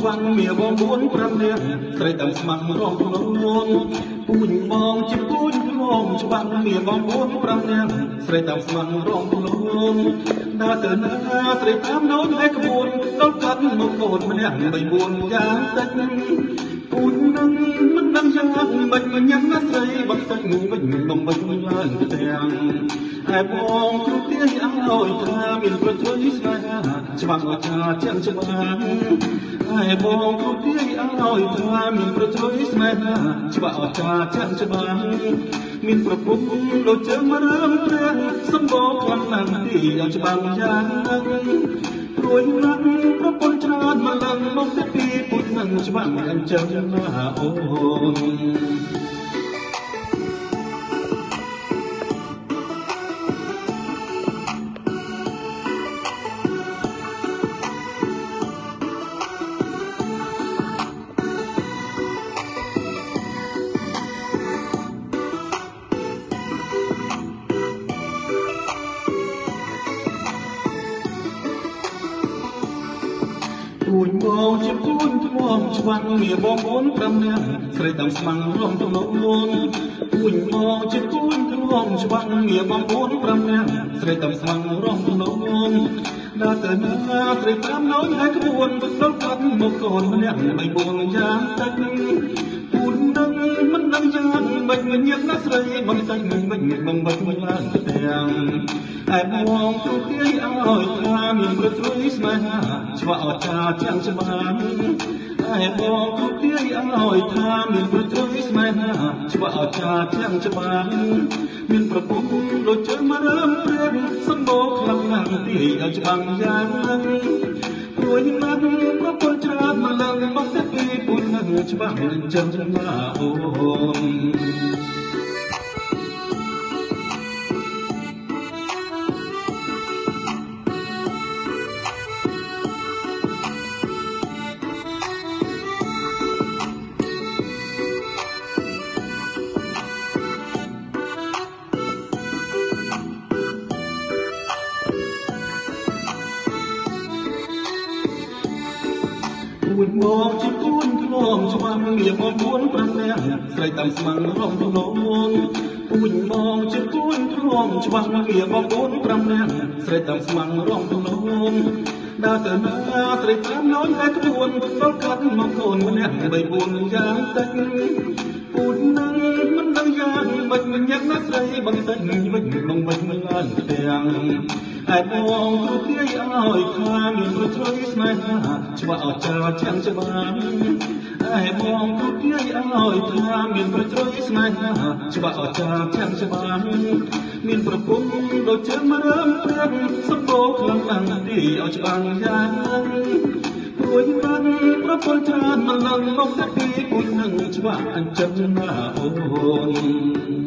ច្បាំងមាបង4 5នាក់ស្រីតាមស្មាំងរងខ្លួនពូជបងជាពូជផងច្បាំងមាបង4 5នាក់ស្រីតាមស្មាំងរងខ្លួនដើរទៅណាស្រីតាមនោមឯក្បួនដល់កាត់មកកូនម្នាក់3 4យ៉ាងតិចពូជនឹងមិនដឹងយ៉ាងមិនញ៉ាំណាស្រីបាត់ទឹកវិញបំពេញឡើងទាំងឯបងគ្រូទាយឲ្យថាមានប្រជុំស្នេហាច្បាំងអចាចាំច្បាំងឯបងគ្រូទាយឲ្យថាមានប្រជុំស្នេហាច្បាំងអចាចាំច្បាំងមានប្រពន្ធដូចជើងមករឿងព្រះសម្បូរខ្លាំងណាស់ទីឲ្យច្បាំងយ៉ាងព្រួយណាស់ប្រពន្ធច្រើនមកឡើងមកទៅពីពុទ្ធនឹងច្បាំងអញ្ចឹងណាអូនពូជបងជាពូជធ្ងន់ច្បាំងមាបង4 5នាក់ស្រីតាមស្មាំងរំទំនោនពូជបងជាពូជធ្ងន់ច្បាំងមាបង4 5នាក់ស្រីតាមស្មាំងរំទំនោនដើរទៅណាស្រីតាមនោមហើយក្បួនដល់កាត់មកកូនម្នាក់3 4យ៉ាងតិចពូជនឹងមិនដឹងយ៉ាងមិនញៀនណាស្រីមិនតែមិនមិនឡើងទាំងឯបងគ្រូទាយឲ្យថាមានប្រជុំស្នេហាច្បាស់អចាចាំច្បាស់ឯបងគ្រូទាយឲ្យថាមានប្រជុំស្នេហាច្បាស់អចាចាំច្បាស់មានប្រពន្ធដូចជើងមករឿងព្រះសម្បូរខ្លាំងណាស់ទីឲ្យច្បាស់យ៉ាងព្រួយណាស់ប្រពន្ធច្រើនមកឡើងមកទៅពីពុទ្ធនឹងច្បាស់អញ្ចឹងណាអូនពូជបងជាពូជធ្ងន់ច្បាំងមាបង4 5នាក់ស្រីតាមស្មាំងរំទំនោនពូជបងជាពូជធ្ងន់ច្បាំងមាបង4 5នាក់ស្រីតាមស្មាំងរំទំនោនដើរទៅណាស្រីតាមនោមឯក្បួនដល់កាត់មកកូនម្នាក់3 4យ៉ាងតិចពូជនឹងមិនដឹងយ៉ាងមិនញ៉ាំណាស្រីបន្តិចវិញមិនឡើងទាំងឯបងគ្រូទាយឲ្យថាមានប្រជុំស្នេហាច្បាស់អចាចាំច្បាស់ឯបងគ្រូទាយឲ្យថាមានប្រជុំស្នេហាច្បាស់អចាចាំច្បាស់មានប្រពន្ធដូចជើងមករឿងព្រះសម្បូរខ្លាំងណាស់ទីឲ្យច្បាស់យ៉ាងព្រួយណាស់ប្រពន្ធច្រើនមកឡើងមកទៅពីពុទ្ធនឹងច្បាស់អញ្ចឹងណាអូន